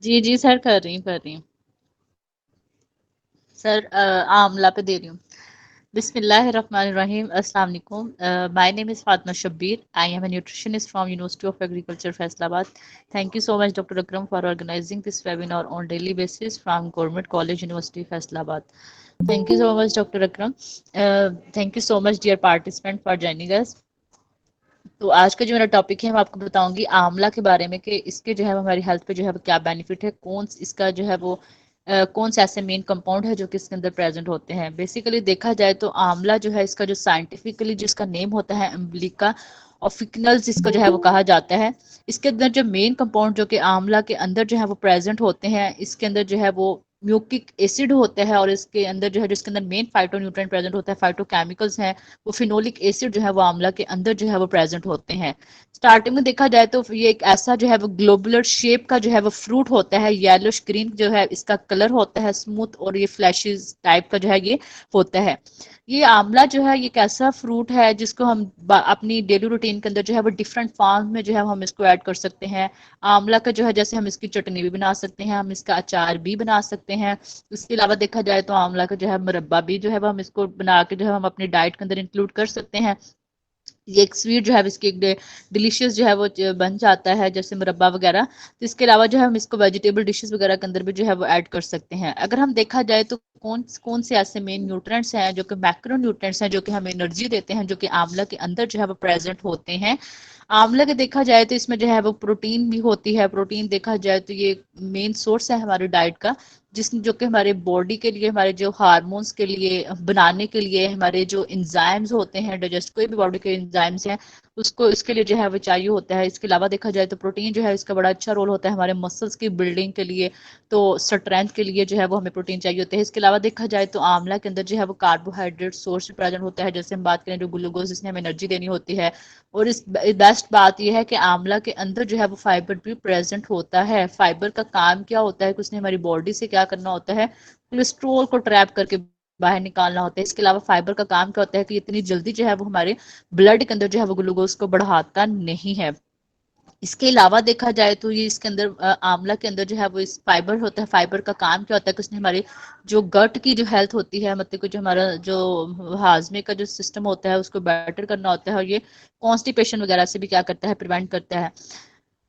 जी जी sir, कर रही हूँ सर। आमला पे दे रही हूँ। बिस्मिल्लाहिर्रहमानिर्रहीम, अस्सलाम वालेकुम। My name is Fatima Shabbir. I am a nutritionist from University of Agriculture, Faisalabad. Thank you so much, Dr. Akram, for organizing this webinar on daily basis from Government College, University, Faisalabad. Thank you so much, Dr. Akram. Thank you so much, dear participant, for joining us. तो आज का जो मेरा topic है मैं आपको बताऊंगी आंवला के बारे में कि इसके जो है हमारी हेल्थ पे जो है वो क्या बेनिफिट है, कौन इसका जो है वो कौन से ऐसे मेन कंपाउंड है जो कि इसके अंदर प्रेजेंट होते हैं। बेसिकली देखा जाए तो आंवला जो है इसका जो साइंटिफिकली जिसका नेम होता है अम्बिलिका ऑफिकनल्स, इसको जो है वो कहा जाता है। इसके अंदर जो मेन कंपाउंड जो कि आंवला के अंदर जो है वो प्रेजेंट होते हैं, इसके अंदर जो है वो म्यूकिक एसिड होता है, और इसके अंदर जो है जिसके अंदर मेन फाइटो न्यूट्रिएंट प्रेजेंट होता है, फाइटोकेमिकल्स हैं, वो फिनोलिक एसिड जो है वो आंवला के अंदर जो है वो प्रेजेंट होते हैं। स्टार्टिंग में देखा जाए तो ये एक ऐसा जो है वो ग्लोबुलर शेप का जो है वो फ्रूट होता है, येलोश ग्रीन जो है इसका कलर होता है, स्मूथ और ये फ्लैशेस टाइप का जो है ये होता है। ये आंवला जो है ये एक ऐसा फ्रूट है जिसको हम अपनी डेली रूटीन के अंदर जो है वो डिफरेंट फॉर्म में जो है हम इसको ऐड कर सकते हैं। आंवला का जो है जैसे हम इसकी चटनी भी बना सकते हैं, हम इसका अचार भी बना सकते हैं। इसके अलावा देखा जाए तो आंवला का जो है मुरब्बा भी जो है वो हम इसको बना के जो है हम अपनी डाइट के अंदर इंक्लूड कर सकते हैं। ये एक स्वीट जो है इसकी एक डिलीशियस जो है वो बन जाता है जैसे मुरब्बा वगैरह। तो इसके अलावा जो है हम इसको वेजिटेबल डिशेस वगैरह के अंदर भी जो है वो ऐड कर सकते हैं। अगर हम देखा जाए तो कौन कौन से ऐसे मेन न्यूट्रिएंट्स हैं जो कि मैक्रो न्यूट्रिएंट्स हैं जो कि हमें एनर्जी देते हैं, जो कि आंवला के अंदर जो है वो प्रेजेंट होते हैं। आंवला के देखा जाए तो इसमें जो है वो प्रोटीन भी होती है। प्रोटीन देखा जाए तो ये मेन सोर्स है हमारी डाइट का, जिस जो कि हमारे बॉडी के लिए, हमारे जो हार्मोन्स के लिए बनाने के लिए, हमारे जो इंजाइम्स होते हैं, डाइजेस्ट कोई भी बॉडी के इंजाइम्स हैं उसको इसके लिए जो है वो चाहिए होता है। इसके अलावा देखा जाए तो प्रोटीन जो है इसका बड़ा अच्छा रोल होता है हमारे मसल्स की बिल्डिंग के लिए, तो स्ट्रेंथ के लिए जो है वो हमें प्रोटीन चाहिए होते हैं। इसके अलावा देखा जाए तो आंवला के अंदर जो है वो कार्बोहाइड्रेट सोर्स भी प्रेजेंट होता है। जैसे हम बात करें जो ग्लूकोज जिसने हमें एनर्जी देनी होती है। और इस बेस्ट बात यह है कि आंवला के अंदर जो है वो फाइबर भी प्रेजेंट होता है। फाइबर का काम क्या होता है कि उसने हमारी बॉडी से क्या करना होता है, कोलेस्ट्रोल को ट्रैप करके बाहर निकालना होता है। इसके अलावा फाइबर का काम क्या होता है कि इतनी जल्दी जो है वो हमारे ब्लड के अंदर जो है वो ग्लूकोज को बढ़ाता नहीं है। इसके अलावा देखा जाए तो ये इसके अंदर आंवला के अंदर जो है वो इस फाइबर होता है। फाइबर का काम क्या होता है कि उसने हमारी जो गट की जो हेल्थ होती है, मतलब कि जो हमारा जो हाजमे का जो सिस्टम होता है उसको बेटर करना होता है, और ये कॉन्स्टिपेशन वगैरह से भी क्या करता है, प्रिवेंट करता है।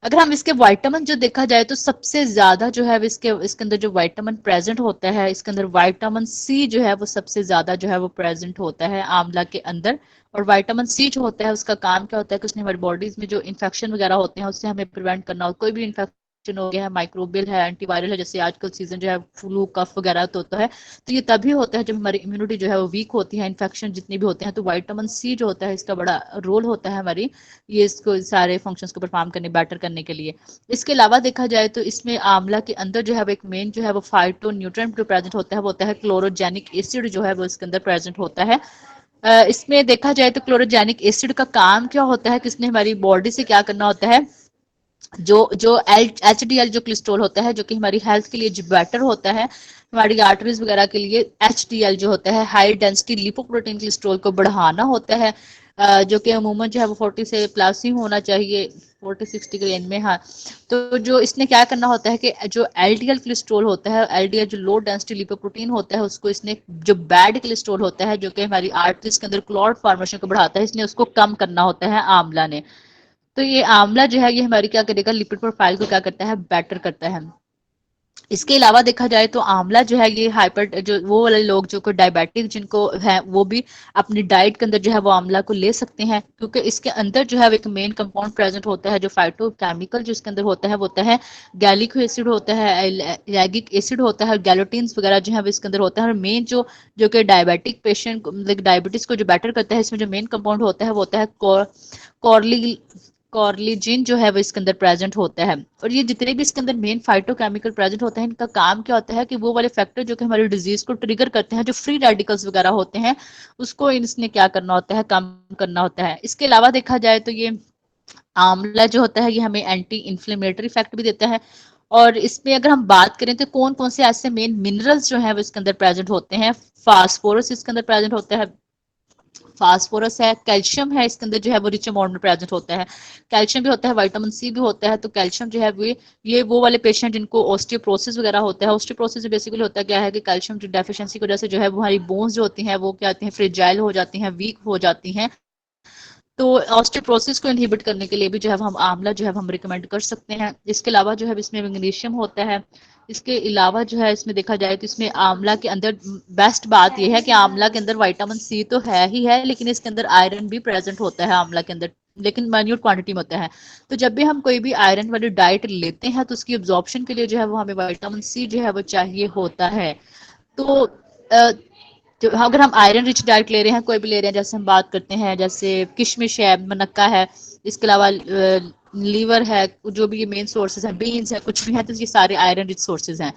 अगर हम इसके विटामिन जो देखा जाए तो सबसे ज्यादा जो है इसके इसके अंदर जो विटामिन प्रेजेंट होता है, इसके अंदर विटामिन सी जो है वो सबसे ज्यादा जो है वो प्रेजेंट होता है आंवला के अंदर। और विटामिन सी जो होता है उसका काम क्या होता है कि उसने हमारी बॉडीज में जो इन्फेक्शन वगैरह होते हैं उससे हमें प्रिवेंट करना हो। कोई भी इन्फेक्शन हो गया है, माइक्रोबियल है, एंटीवायरल है, जैसे आजकल सीजन जो है फ्लू कफ वगैरह तो होता है, तो ये तभी होता है जब हमारी इम्यूनिटी जो है वो वीक होती है, इन्फेक्शन जितने भी होते हैं। तो विटामिन सी जो होता है इसका बड़ा रोल होता है हमारी ये इसको सारे फंक्शंस को परफॉर्म करने, बेटर करने के लिए। इसके अलावा देखा जाए तो इसमें आंवला के अंदर जो है वो एक मेन जो है वो फाइटो न्यूट्रिएंट जो प्रेजेंट होता है वो होता है क्लोरोजेनिक एसिड जो है वो इसके अंदर प्रेजेंट होता है। इसमें देखा जाए तो क्लोरोजेनिक एसिड का काम क्या होता है, किसने हमारी बॉडी से क्या करना होता है, जो जो एच डी एल जो कोलेस्ट्रॉल होता है जो कि हमारी हेल्थ के लिए जो बेटर होता है, हमारी आर्टरीज वगैरह के लिए एच डी एल जो होता है हाई डेंसिटी लिपोप्रोटीन कोलेस्ट्रॉल को बढ़ाना होता है। जो कि अमूमन जो है वो 40 से प्लस ही होना चाहिए, 40-60 के रेंज में। हाँ, तो जो इसने क्या करना होता है कि जो एलडीएल कोलेस्ट्रॉल होता है, एलडीएल जो लो डेंसिटी लिपोप्रोटीन होता है, उसको इसने जो बैड कोलेस्ट्रॉल होता है जो कि हमारी आर्टरीज के अंदर क्लॉट फॉर्मेशन को बढ़ाता है, इसने उसको कम करना होता है आंवला ने। तो ये आंवला जो है ये हमारी क्या करेगा, लिपिड प्रोफाइल को क्या करता है, बेटर करता है। इसके अलावा देखा जाए तो आंवला जो है ये हाइपर जो वो वाले लोग जो को डायबिटिक जिनको है वो भी अपनी डाइट के अंदर जो है वो आंवला को ले सकते हैं, क्योंकि इसके अंदर जो है एक मेन कंपाउंड प्रेजेंट होता है जो फाइटोकेमिकल जो इसके अंदर होता है वो होता है गैलिक एसिड होता है, लैगिक एसिड होता है, गैलोटीन्स वगैरह जो है वो इसके अंदर होता है। और मेन जो जो कि डायबिटिक पेशेंट मतलब डायबिटीज को जो बेटर करता है, इसमें जो मेन कंपाउंड होता है वो होता है कॉर्ली कॉर्लिजिन जो है वो इसके अंदर प्रेजेंट होता है। और ये जितने भी इसके अंदर मेन फाइटोकेमिकल प्रेजेंट होते हैं, इनका काम क्या होता है कि वो वाले फैक्टर जो कि हमारी डिजीज को ट्रिगर करते हैं, जो फ्री रेडिकल्स वगैरह होते हैं, उसको इसने क्या करना होता है, कम करना होता है। इसके अलावा देखा जाए तो ये आंवला जो होता है ये हमें एंटी इन्फ्लेमेटरी इफेक्ट भी देता है। और इसमें अगर हम बात करें तो कौन कौन से ऐसे मेन मिनरल्स जो है वो इसके अंदर प्रेजेंट होते हैं, फास्फोरस इसके अंदर प्रेजेंट होता है, फास्फोरस है, कैल्शियम है, इसके अंदर जो है वो रिच अमाउंट में प्रेजेंट होता है। कैल्शियम भी होता है, विटामिन सी भी होता है। तो कैल्शियम जो है ये वो वाले पेशेंट जिनको ऑस्टियोप्रोसिस वगैरह होता है, ऑस्टियोप्रोसिस बेसिकली होता है क्या है कि कैल्शियम की डेफिशिएंसी की वजह से जो है वो हमारी बोन्स जो होती हैं वो क्या होती हैं, फ्रेजाइल हो जाती हैं, वीक हो जाती हैं। तो ऑस्टियोप्रोसिस को इनहिबिट करने के लिए भी जो है हम आंवला जो है हम रिकमेंड कर सकते हैं। इसके अलावा जो है इसमें मैग्नीशियम होता है। इसके अलावा जो है इसमें देखा जाए तो इसमें आंवला के अंदर बेस्ट बात यह है कि आंवला के अंदर विटामिन सी तो है ही है, लेकिन इसके अंदर आयरन भी प्रेजेंट होता है आंवला के अंदर, लेकिन माइन्यूट क्वांटिटी में होता है। तो जब भी हम कोई भी आयरन वाली डाइट लेते हैं तो उसकी एब्जॉर्प्शन के लिए जो है वो हमें विटामिन सी जो है वो चाहिए होता है। तो जो अगर हम आयरन रिच डाइट ले रहे हैं, कोई भी ले रहे हैं, जैसे हम बात करते हैं जैसे किशमिश है, मनक्का है, इसके अलावा लीवर है, जो भी ये मेन सोर्सेज हैं, बीन्स है, कुछ भी है, तो ये सारे आयरन रिच सोर्सेज हैं।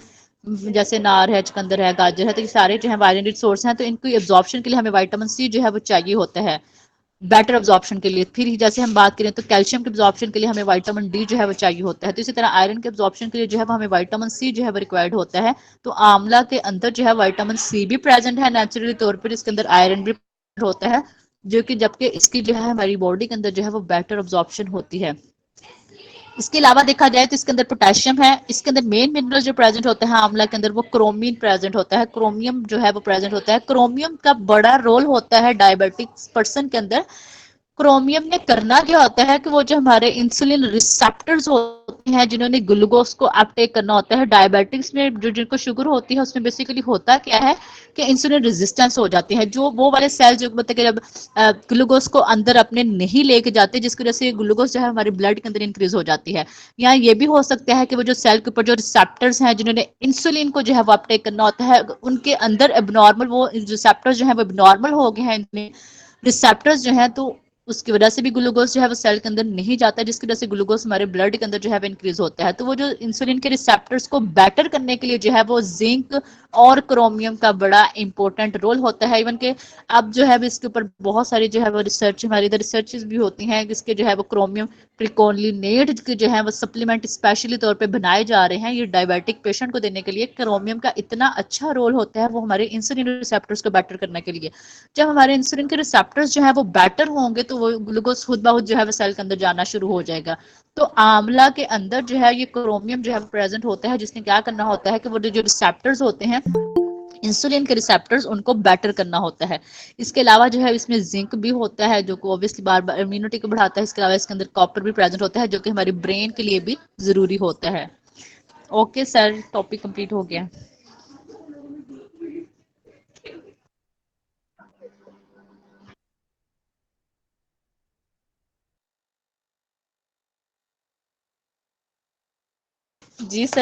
जैसे नार है, चुकंदर है, गाजर है, तो ये सारे जो है आयरन रिच सोर्स हैं। तो इनको एब्जॉर्प्शन के लिए हमें विटामिन सी जो है वो चाहिए होता है, बेटर ऑब्जॉर्प्शन के लिए। फिर जैसे हम बात करें तो कैल्शियम के ऑब्जॉर्प्शन के लिए हमें विटामिन डी जो है वो चाहिए होता है। तो इसी तरह आयरन के ऑब्जॉर्प्शन के लिए जो है वो हमें विटामिन सी जो है वो रिक्वायर्ड होता है। तो आंवला के अंदर जो है विटामिन सी भी प्रेजेंट है नेचुरली तौर पर, इसके अंदर आयरन भी होता है, जो कि जबकि इसकी जो है हमारी बॉडी के अंदर जो है वो बेटर ऑब्जॉर्प्शन होती है। इसके अलावा देखा जाए तो इसके अंदर पोटेशियम है। इसके अंदर मेन मिनरल जो प्रेजेंट होता है आंवला के अंदर वो क्रोमीन प्रेजेंट होता है, क्रोमियम जो है वो प्रेजेंट होता है। क्रोमियम का बड़ा रोल होता है डायबिटिक्स पर्सन के अंदर। क्रोमियम ने करना क्या होता है कि वो जो हमारे इंसुलिन रिसेप्टर्स होते हैं, जिन्होंने ग्लूकोज को अपटेक करना होता है, डायबिटिक्स में जो जिनको शुगर होती है उसमें बेसिकली होता क्या है कि इंसुलिन रेजिस्टेंस हो जाती है। जो वो वाले सेल जो मतलब कि जब ग्लूकोज को अंदर अपने नहीं लेके जाते, जिसकी वजह से ग्लूकोज जो है हमारे ब्लड के अंदर इंक्रीज हो जाती है। या ये भी हो सकता है कि वो जो सेल के ऊपर जो रिसेप्टर्स हैं, जिन्होंने इंसुलिन को जो है वो अपटेक करना होता है, उनके अंदर एबनॉर्मल वो रिसेप्टर्स जो है वो एबनॉर्मल हो गए हैं, रिसेप्टर्स जो है, तो उसकी वजह से भी ग्लूकोज जो है वो सेल के अंदर नहीं जाता है, जिसकी वजह से ग्लूकोज हमारे ब्लड के अंदर जो है वो इंक्रीज होता है। तो वो जो इंसुलिन के रिसेप्टर्स को बेटर करने के लिए जो है वो जिंक और क्रोमियम का बड़ा इंपॉर्टेंट रोल होता है। इवन के अब जो है इसके ऊपर बहुत सारी जो है वो रिसर्च, हमारी इधर रिसर्चेस भी होती हैं, जिसके जो है वो क्रोमियम प्रिकोलिनेट के जो है वो सप्लीमेंट स्पेशली तौर पे बनाए जा रहे हैं, ये डायबिटिक पेशेंट को देने के लिए। क्रोमियम का इतना अच्छा रोल होता है वो हमारे इंसुलिन रिसेप्टर्स को बेटर करने के लिए। जब हमारे इंसुलिन के रिसेप्टर्स जो है वो बेटर होंगे तो वो ग्लूकोज खुद ब खुद जो है वो सेल के अंदर जाना शुरू हो जाएगा। तो आंवला के अंदर जो है ये क्रोमियम जो है प्रेजेंट होता है, जिसने क्या करना होता है कि वो जो रिसेप्टर्स होते हैं इंसुलिन के रिसेप्टर्स, उनको बेटर करना होता है। इसके अलावा जो है इसमें जिंक भी होता है, जो को ऑब्वियसली बार बार इम्यूनिटी को बढ़ाता है। इसके अलावा इसके अंदर कॉपर भी प्रेजेंट होता है, जो कि हमारे ब्रेन के लिए भी जरूरी होता है। ओके सर, टॉपिक कंप्लीट हो गया। जी सर।